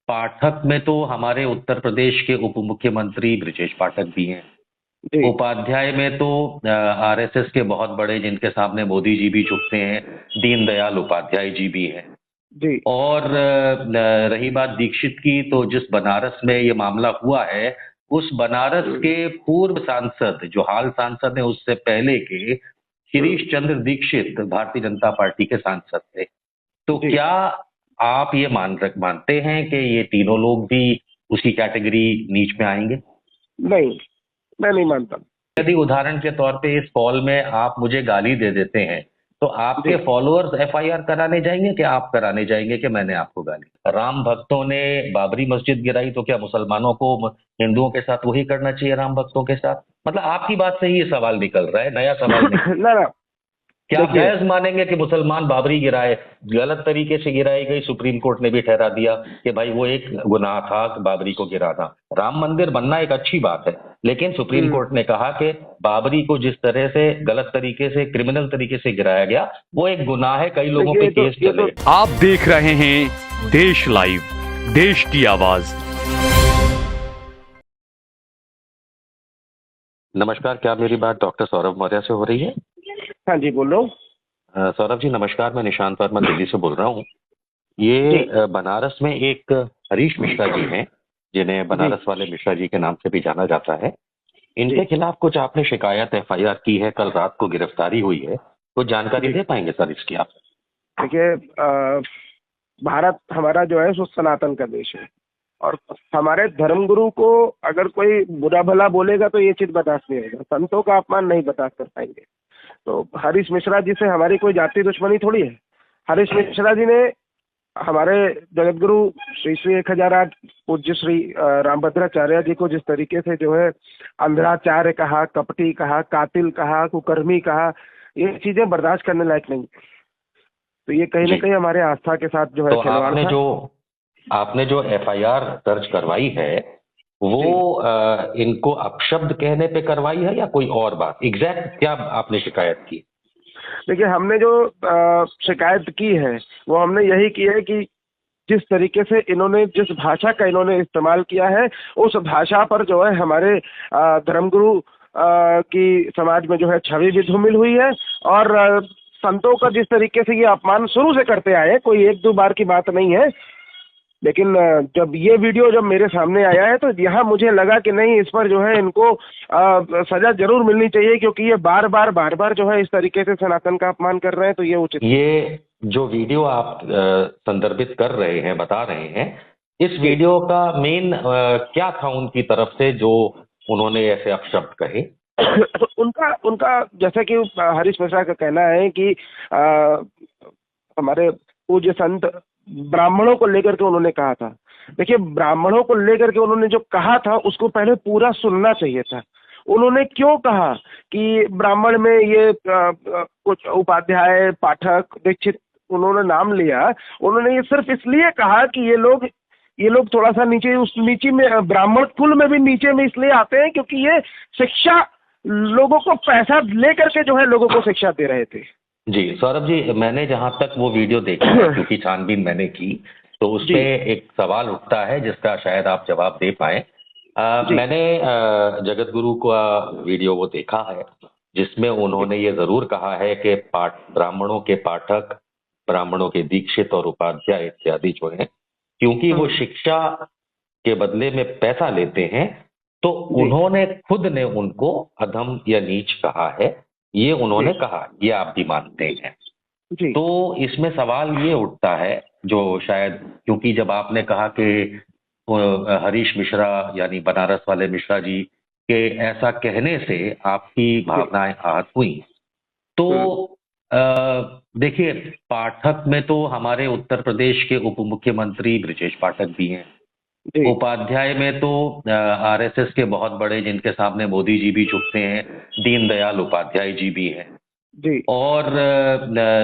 पाठक में तो हमारे उत्तर प्रदेश के उप मुख्यमंत्री ब्रजेश पाठक भी हैं। जी उपाध्याय में तो आरएसएस के बहुत बड़े, जिनके सामने मोदी जी भी झुकते हैं, दीनदयाल उपाध्याय जी भी हैं। जी और रही बात दीक्षित की, तो जिस बनारस में ये मामला हुआ है, उस बनारस हम्म, के पूर्व सांसद, जो हाल सांसद हैं, उससे पहले के हम्म, शिरीष चंद्र दीक्षित भारतीय जनता पार्टी के सांसद थे। तो जी क्या आप ये मानते हैं कि ये तीनों लोग भी उसी कैटेगरी नीच में आएंगे? नहीं, मैं नहीं मानता। यदि उदाहरण के तौर पे इस कॉल में आप मुझे गाली दे देते हैं, तो आपके जी फॉलोअर्स एफआईआर कराने जाएंगे कि आप कराने जाएंगे कि मैंने आपको गाली? राम भक्तों ने बाबरी मस्जिद गिराई, तो क्या मुसलमानों को हिंदुओं के साथ वही करना चाहिए राम भक्तों के साथ? मतलब आपकी बात से ही ये सवाल निकल रहा है, नया सवाल नहीं है। ना ना, क्या आप देखिए, जायज मानेंगे कि मुसलमान बाबरी गिराए, गलत तरीके से गिराई गई, सुप्रीम कोर्ट ने भी ठहरा दिया कि भाई वो एक गुनाह था बाबरी को गिराना। राम मंदिर बनना एक अच्छी बात है, लेकिन सुप्रीम हम्म, कोर्ट ने कहा कि बाबरी को जिस तरह से गलत तरीके से, क्रिमिनल तरीके से गिराया गया, वो एक गुनाह है, कई लोगों देखिए पे केस ये तो चले। आप देख रहे हैं देश लाइव, देश की आवाज। नमस्कार, क्या मेरी बात डॉक्टर सौरभ मौर्य से हो रही है? हाँ जी, बोल रहा हूँ। सौरभ जी नमस्कार, मैं निशांत वर्मा दिल्ली से बोल रहा हूँ। ये जी बनारस में एक हरीश मिश्रा जी हैं, जिन्हें जी बनारस वाले मिश्रा जी के नाम से भी जाना जाता है। जी इनके खिलाफ कुछ आपने शिकायत, एफआईआर की है, कल रात को गिरफ्तारी हुई है, कुछ जानकारी जी दे पाएंगे सर इसकी आप? देखिए, भारत हमारा जो है सो सनातन का देश है, और हमारे धर्मगुरु को अगर कोई बुरा भला बोलेगा तो ये चीज बर्दाश्त नहीं होगा, संतों का अपमान नहीं बर्दाश्त कर पाएंगे। तो हरीश मिश्रा जी से हमारी कोई जाति दुश्मनी थोड़ी है। हरीश मिश्रा जी ने हमारे जगत गुरु श्री श्री 1008 पूज्य श्री रामभद्राचार्य जी को जिस तरीके से जो है अंधराचार्य कहा, कपटी कहा, कातिल कहा, कुकर्मी कहा, ये चीजें बर्दाश्त करने लायक नहीं। तो ये कहीं ना जी। कहीं हमारे आस्था के साथ जो है तो खिलवाड़ था। आपने जो एफआईआर दर्ज करवाई है, जी वो इनको अपशब्द कहने पे करवाई है या कोई और बात? एग्जैक्ट क्या आपने शिकायत की? देखिए, हमने जो शिकायत की है वो हमने यही की है कि जिस तरीके से इन्होंने, जिस भाषा का इन्होंने इस्तेमाल किया है, उस भाषा पर जो है हमारे धर्मगुरु की समाज में जो है छवि भी धूमिल हुई है। और संतों का जिस तरीके से ये अपमान शुरू से करते आए हैं, कोई एक दो बार की बात नहीं है। लेकिन जब ये वीडियो जब मेरे सामने आया है तो यहाँ मुझे लगा कि नहीं, इस पर जो है इनको सजा जरूर मिलनी चाहिए, क्योंकि ये बार बार जो है इस तरीके से सनातन का अपमान कर रहे हैं, तो ये उचित नहीं। ये जो वीडियो आप संदर्भित कर रहे हैं, बता रहे हैं, इस जी वीडियो का मेन क्या था उनकी तरफ से, जो उन्होंने ऐसे अपशब्द कहे? उनका उनका जैसा कि हरीश मिश्रा का कहना है कि अ, हमारे पूज्य संत ब्राह्मणों को लेकर के उन्होंने कहा था। देखिए, ब्राह्मणों को लेकर के उन्होंने जो कहा था उसको पहले पूरा सुनना चाहिए था। उन्होंने क्यों कहा कि ब्राह्मण में ये कुछ उपाध्याय, पाठक, दीक्षित उन्होंने नाम लिया। उन्होंने ये सिर्फ इसलिए कहा कि ये लोग थोड़ा सा नीचे, उस नीचे में, ब्राह्मण कुल में भी नीचे में इसलिए आते हैं क्योंकि ये शिक्षा, लोगों को पैसा लेकर के जो है लोगों को शिक्षा दे रहे थे। जी सौरभ जी, मैंने जहां तक वो वीडियो देखा है, क्योंकि छानबीन मैंने की, तो उसपे जी एक सवाल उठता है जिसका शायद आप जवाब दे पाए। जी मैंने जगत गुरु का वीडियो वो देखा है, जिसमें जी उन्होंने ये जरूर कहा है कि ब्राह्मणों के पाठक, ब्राह्मणों के दीक्षित और उपाध्याय इत्यादि जो है, क्योंकि वो हम्म, शिक्षा के बदले में पैसा लेते हैं, तो जी उन्होंने खुद ने उनको अधम या नीच कहा है। ये उन्होंने जी कहा, ये आप भी मानते हैं? जी तो इसमें सवाल ये उठता है, जो शायद, क्योंकि जब आपने कहा कि हरीश मिश्रा यानी बनारस वाले मिश्रा जी के ऐसा कहने से आपकी जी भावनाएं आहत हुई, तो हम्म, अ, देखिए, पाठक में तो हमारे उत्तर प्रदेश के उप मुख्यमंत्री ब्रजेश पाठक भी हैं। जी उपाध्याय में तो आरएसएस के बहुत बड़े, जिनके सामने मोदी जी भी झुकते हैं, दीनदयाल उपाध्याय जी भी हैं। जी और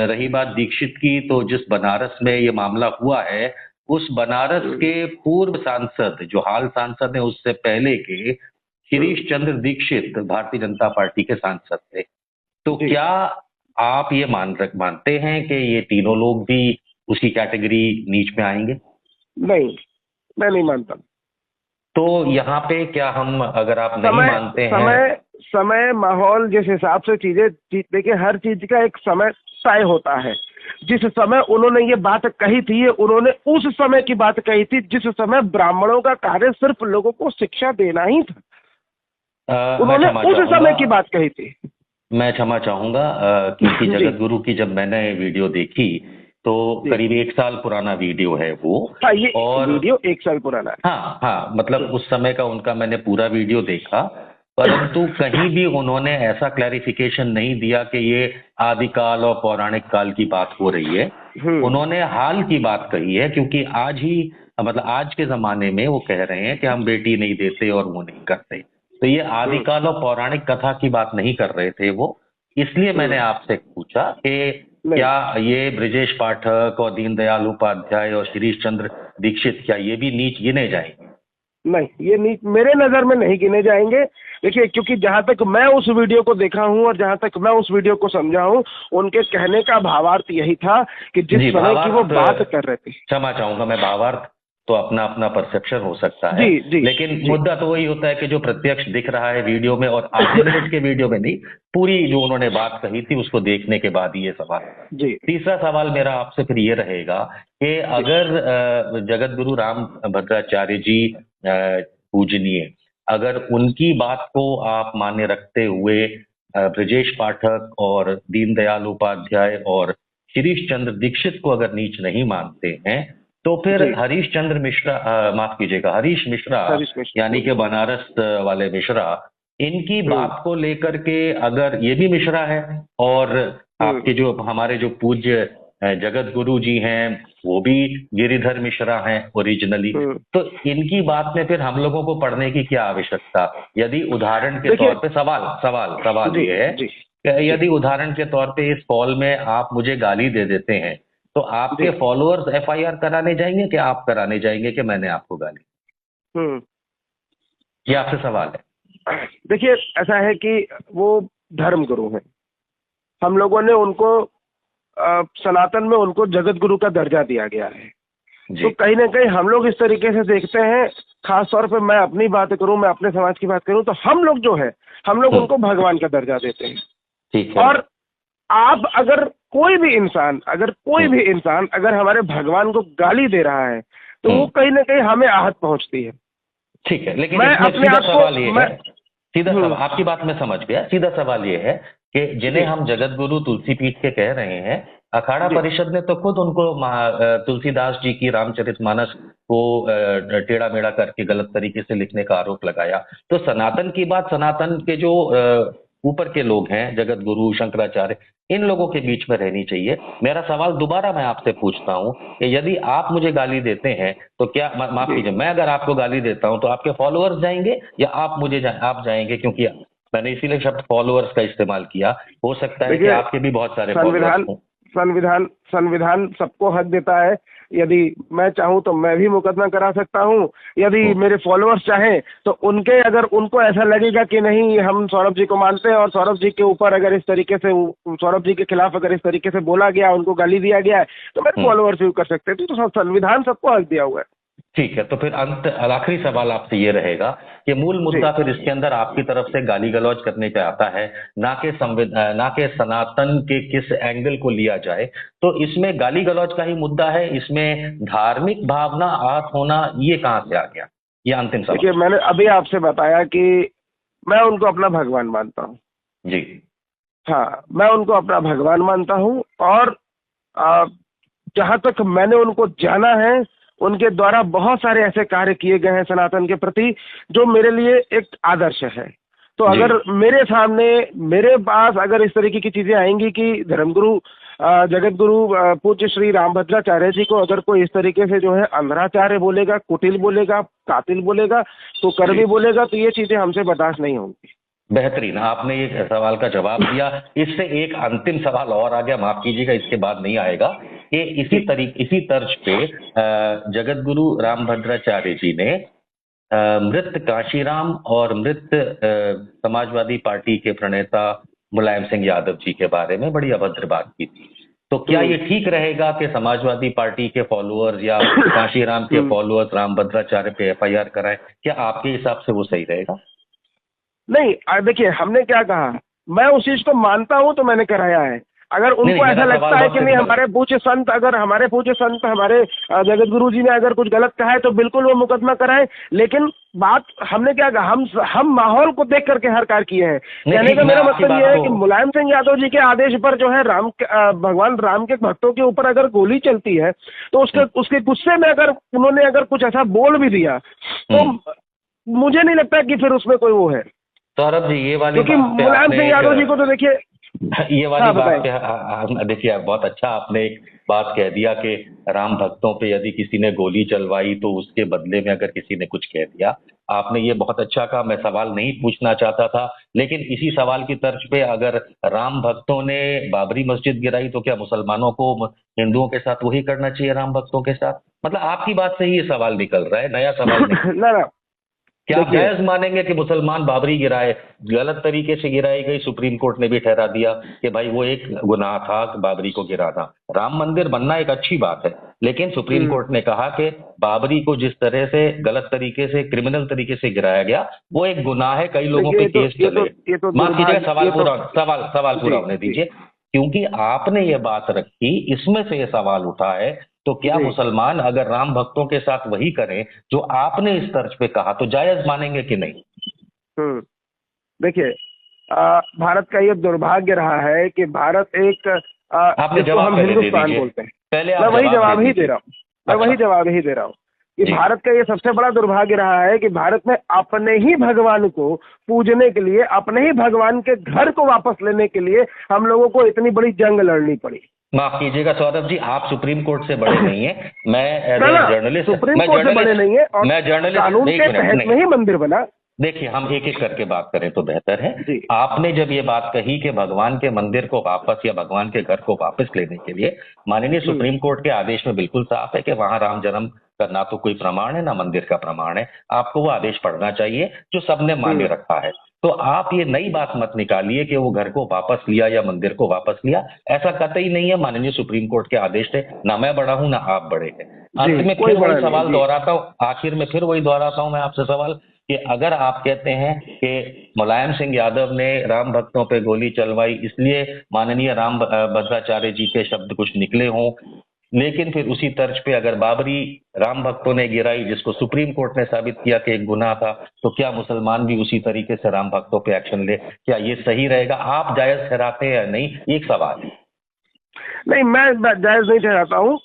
रही बात दीक्षित की, तो जिस बनारस में ये मामला हुआ है, उस बनारस हम्म, के पूर्व सांसद, जो हाल सांसद हैं, उससे पहले के हम्म, शिरीष चंद्र दीक्षित भारतीय जनता पार्टी के सांसद थे। तो जी क्या आप ये मानते हैं कि ये तीनों लोग भी उसी कैटेगरी नीच में आएंगे? नहीं, मैं नहीं मानता। तो यहाँ पे क्या हम, अगर आप नहीं समय मानते हैं, समय समय माहौल जिस हिसाब से देखिए, हर चीज का एक समय तय होता है। जिस समय उन्होंने ये बात कही थी, ये उन्होंने उस समय की बात कही थी जिस समय ब्राह्मणों का कार्य सिर्फ लोगों को शिक्षा देना ही था। मैं उन्होंने क्षमा उस चाहूंगा, समय की बात कही थी। मैं क्षमा चाहूंगा, क्योंकि जी। जगत गुरु की जब मैंने वीडियो देखी तो जी। करीब 1 साल पुराना वीडियो है वो। हाँ, ये और वीडियो 1 साल पुराना है। हाँ हाँ, मतलब उस समय का उनका मैंने पूरा वीडियो देखा, परंतु कहीं भी उन्होंने ऐसा क्लैरिफिकेशन नहीं दिया कि ये आदिकाल और पौराणिक काल की बात हो रही है। हम्म। उन्होंने हाल की बात कही है, क्योंकि आज ही, मतलब आज के जमाने में वो कह रहे हैं कि हम बेटी नहीं देते और वो नहीं करते। तो ये हम्म। आदिकाल और पौराणिक कथा की बात नहीं कर रहे थे वो। इसलिए मैंने आपसे पूछा कि नहीं क्या ये ब्रजेश पाठक और दीनदयाल उपाध्याय और शिरीष चंद्र दीक्षित, क्या ये भी नीच गिने जाएंगे? नहीं, ये नीच मेरे नजर में नहीं गिने जाएंगे। देखिए, क्योंकि जहां तक मैं उस वीडियो को देखा हूं और जहां तक मैं उस वीडियो को समझा हूं, उनके कहने का भावार्थ यही था कि जिस जी, समय की वो भावार्थ, बात कर रहे थे। क्षमा चाहूंगा मैं, भावार्थ तो अपना अपना परसेप्शन हो सकता है, जी। जी। लेकिन जी। मुद्दा तो वही होता है कि जो प्रत्यक्ष दिख रहा है वीडियो में, और आधे मिनट के वीडियो में नहीं, पूरी जो उन्होंने बात कही थी उसको देखने के बाद ये सवाल। जी। तीसरा सवाल मेरा आपसे फिर ये रहेगा कि अगर जगत गुरु राम भद्राचार्य जी पूजनीय, अगर उनकी बात को आप मान्य रखते हुए ब्रजेश पाठक और दीनदयाल उपाध्याय और शिरीष चंद्र दीक्षित को अगर नीच नहीं मानते हैं, तो फिर जी। हरीश चंद्र मिश्रा, माफ कीजिएगा, हरीश मिश्रा, हरीश मिश्र। यानी कि बनारस वाले मिश्रा, इनकी हम्म। बात को लेकर के, अगर ये भी मिश्रा है और आपके जो हमारे जो पूज्य जगत गुरु जी हैं वो भी गिरिधर मिश्रा हैं ओरिजिनली, हम्म। तो इनकी बात में फिर हम लोगों को पढ़ने की क्या आवश्यकता? यदि उदाहरण के देखिए। तौर पे, सवाल सवाल सवाल जी। ये है जी। कि जी। यदि उदाहरण के तौर पे इस कॉल में आप मुझे गाली दे देते हैं, तो आपके जी। फॉलोअर्स एफआईआर कराने जाएंगे कि आप कराने जाएंगे कि मैंने आपको गाली? हम्म। ये आपसे सवाल है। देखिए, ऐसा है कि वो धर्म गुरु हैं। हम लोगों ने उनको सनातन में उनको जगत गुरु का दर्जा दिया गया है। तो जी कहीं ना कहीं हम लोग इस तरीके से देखते हैं। खास तौर पे मैं अपनी बात करूं, मैं अपने समाज की बात करूं, तो हम लोग जो है, हम लोग उनको भगवान का दर्जा देते हैं। ठीक है। और आप अगर कोई भी इंसान अगर हमारे भगवान को गाली दे रहा है, तो वो कहीं ना कहीं हमें आहत पहुंचती है। ठीक है, लेकिन मैं इसमें अपने सीधा आप को सवाल ये मैं है, सीधा सवाल, आपकी बात मैं समझ गया, सीधा सवाल ये है कि जिन्हें जी। हम जगत गुरु तुलसी पीठ के कह रहे हैं, अखाड़ा जी। परिषद ने तो खुद उनको तुलसीदास जी की रामचरितमानस को टेढ़ा मेढ़ा करके गलत तरीके से लिखने का आरोप लगाया। तो सनातन की बात, सनातन के जो ऊपर के लोग हैं, जगत गुरु, शंकराचार्य, इन लोगों के बीच में रहनी चाहिए। मेरा सवाल दोबारा मैं आपसे पूछता हूं कि यदि आप मुझे गाली देते हैं तो क्या, माफ जी। कीजिए, मैं अगर आपको गाली देता हूं तो आपके फॉलोअर्स जाएंगे या आप जाएंगे? क्योंकि मैंने इसीलिए शब्द फॉलोअर्स का इस्तेमाल किया, हो सकता है कि देखिए, आपके भी बहुत सारे फॉलोअर्स संविधान हों। संविधान संविधान सबको हक देता है। यदि मैं चाहूं तो मैं भी मुकदमा करा सकता हूं। यदि मेरे फॉलोअर्स चाहें तो उनके, अगर उनको ऐसा लगेगा कि नहीं, हम सौरभ जी को मानते हैं और सौरभ जी के ऊपर अगर इस तरीके से, सौरभ जी के खिलाफ अगर इस तरीके से बोला गया, उनको गाली दिया गया है, तो मेरे फॉलोअर्स भी कर सकते हैं। तो संविधान सबको हक दिया हुआ है। ठीक है, तो फिर आखिरी सवाल आपसे ये रहेगा कि मूल मुद्दा फिर इसके अंदर आपकी तरफ से गाली गलौज करने का आता है, ना कि सनातन के किस एंगल को लिया जाए। तो इसमें गाली गलौज का ही मुद्दा है, इसमें धार्मिक भावना आहत होना ये कहाँ से आ गया? ये अंतिम देखिए, सवाल। मैंने अभी आपसे बताया कि मैं उनको अपना भगवान मानता हूँ। जी हाँ, मैं उनको अपना भगवान मानता हूँ। और जहाँ तक मैंने उनको जाना है, उनके द्वारा बहुत सारे ऐसे कार्य किए गए हैं सनातन के प्रति, जो मेरे लिए एक आदर्श है। तो अगर मेरे सामने, मेरे पास अगर इस तरीके की चीजें आएंगी कि धर्मगुरु, जगत गुरु पूज्य श्री रामभद्राचार्य जी को अगर कोई इस तरीके से जो है अंधराचार्य बोलेगा, कुटिल बोलेगा, कातिल बोलेगा, तो कर्मी बोलेगा, तो ये चीजें हमसे बर्दाश्त नहीं होंगी। बेहतरीन, आपने ये सवाल का जवाब दिया। इससे एक अंतिम सवाल और आ गया, माफ कीजिएगा, इसके बाद नहीं आएगा, कि इसी तर्ज पे जगत गुरु रामभद्राचार्य जी ने मृत काशीराम और मृत समाजवादी पार्टी के प्रणेता मुलायम सिंह यादव जी के बारे में बड़ी अभद्र बात की थी। तो क्या ये ठीक रहेगा कि समाजवादी पार्टी के फॉलोअर्स या कांशीराम के फॉलोअर्स रामभद्राचार्य पे FIR कराएं? क्या आपके हिसाब से वो सही रहेगा? नहीं, देखिए हमने क्या कहा, मैं उस चीज को मानता हूं तो मैंने कराया है। अगर उनको ऐसा लगता है कि नहीं हमारे पूज्य संत, अगर हमारे पूज्य संत हमारे जगत गुरु जी ने अगर कुछ गलत कहा है तो बिल्कुल वो मुकदमा कराएं। लेकिन बात हमने क्या कहा, हम माहौल को देख करके हर कार्य किए हैं। कहने का मेरा मतलब ये है कि मुलायम सिंह यादव जी के आदेश पर जो है भगवान राम के भक्तों के ऊपर अगर गोली चलती है तो उसके गुस्से में अगर उन्होंने अगर कुछ ऐसा बोल भी दिया तो मुझे नहीं लगता कि फिर उसमें कोई वो है। सौरभ जी, ये वाली क्योंकि मुलायम सिंह यादव जी को तो देखिए ये वाली बात पे देखिए बहुत अच्छा आपने एक बात कह दिया कि राम भक्तों पे यदि किसी ने गोली चलवाई तो उसके बदले में अगर किसी ने कुछ कह दिया, आपने ये बहुत अच्छा कहा। मैं सवाल नहीं पूछना चाहता था, लेकिन इसी सवाल की तर्ज पे अगर राम भक्तों ने बाबरी मस्जिद गिराई तो क्या मुसलमानों को हिंदुओं के साथ वही करना चाहिए राम भक्तों के साथ? मतलब आपकी बात से ही ये सवाल निकल रहा है, नया सवाल नहीं। ना क्या आप जायज मानेंगे कि मुसलमान बाबरी गिराए, गलत तरीके से गिराई गई, सुप्रीम कोर्ट ने भी ठहरा दिया कि भाई वो एक गुनाह था बाबरी को गिराना। राम मंदिर बनना एक अच्छी बात है, लेकिन सुप्रीम कोर्ट ने कहा कि बाबरी को जिस तरह से गलत तरीके से, क्रिमिनल तरीके से गिराया गया, वो एक गुनाह है, कई लोगों पे केस चले। माफ कीजिएगा, सवाल पूरा होने दीजिए। क्योंकि आपने ये बात रखी, इसमें से ये सवाल उठा है, तो क्या मुसलमान अगर राम भक्तों के साथ वही करें जो आपने इस तर्ज पे कहा तो जायज मानेंगे कि नहीं? देखिए, भारत का ये दुर्भाग्य रहा है कि भारत एक आपने जवाब हम हिंदुस्तान बोलते हैं, पहले मैं वही जवाब ही दे रहा हूँ कि भारत का ये सबसे बड़ा दुर्भाग्य रहा है कि भारत में अपने ही भगवान को पूजने के लिए, अपने ही भगवान के घर को वापस लेने के लिए हम लोगों को इतनी बड़ी जंग लड़नी पड़ी। माफ कीजिएगा सौरभ जी, आप सुप्रीम कोर्ट से बड़े नहीं है, मैं as a journalist, Supreme Court से बड़े नहीं है और मैं जर्नलिस्ट, कानून के तहत में ही मंदिर बना। देखिए, हम एक एक करके बात करें तो बेहतर है। आपने जब ये बात कही कि भगवान के मंदिर को वापस या भगवान के घर को वापस लेने के लिए माननीय सुप्रीम कोर्ट के आदेश में बिल्कुल साफ है कि वहां राम जन्म का ना तो कोई प्रमाण है ना मंदिर का प्रमाण है, आपको वो आदेश पढ़ना चाहिए जो सबने मान्य रखा है। तो आप ये नई बात मत निकालिए कि वो घर को वापस लिया या मंदिर को वापस लिया, ऐसा कतई नहीं है। माननीय सुप्रीम कोर्ट के आदेश थे, ना मैं बड़ा हूं ना आप बड़े हैं। अंत में फिर वही सवाल दोहराता हूँ, आखिर में फिर वही दोहराता हूँ मैं आपसे सवाल कि अगर आप कहते हैं कि मुलायम सिंह यादव ने राम भक्तों पे गोली चलवाई इसलिए माननीय राम भद्राचार्य जी के शब्द कुछ निकले हों, लेकिन फिर उसी तर्ज पे अगर बाबरी राम भक्तों ने गिराई जिसको सुप्रीम कोर्ट ने साबित किया कि एक गुनाह था, तो क्या मुसलमान भी उसी तरीके से राम भक्तों पे एक्शन ले? क्या ये सही रहेगा? आप जायज ठहराते हैं या नहीं, एक सवाल है। नहीं, मैं जायज नहीं ठहराता हूँ।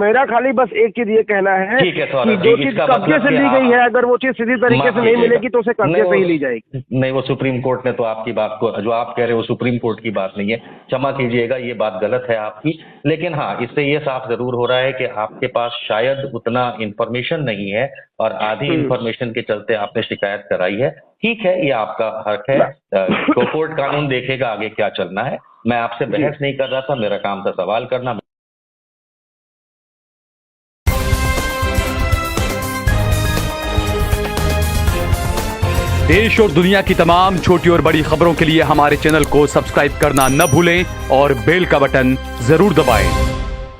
मेरा खाली बस एक चीज ये कहना है कि जो चीज कब्जे से ली गई है, अगर वो चीज सीधी तरीके से नहीं मिलेगी तो उसे कब्जे से ही ली जाएगी। नहीं, वो सुप्रीम कोर्ट ने तो आपकी बात को, जो आप कह रहे हो सुप्रीम कोर्ट की बात नहीं है, क्षमा कीजिएगा, ये बात गलत है आपकी। लेकिन हाँ, इससे ये साफ जरूर हो रहा है कि आपके पास शायद उतना इंफॉर्मेशन नहीं है और आधी इंफॉर्मेशन के चलते आपने शिकायत कराई है। ठीक है, ये आपका हक है, तो कोर्ट कानून देखेगा आगे क्या चलना है। मैं आपसे बहस नहीं कर रहा था, मेरा काम था सवाल करना। देश और दुनिया की तमाम छोटी और बड़ी खबरों के लिए हमारे चैनल को सब्सक्राइब करना न भूलें और बेल का बटन जरूर दबाएं।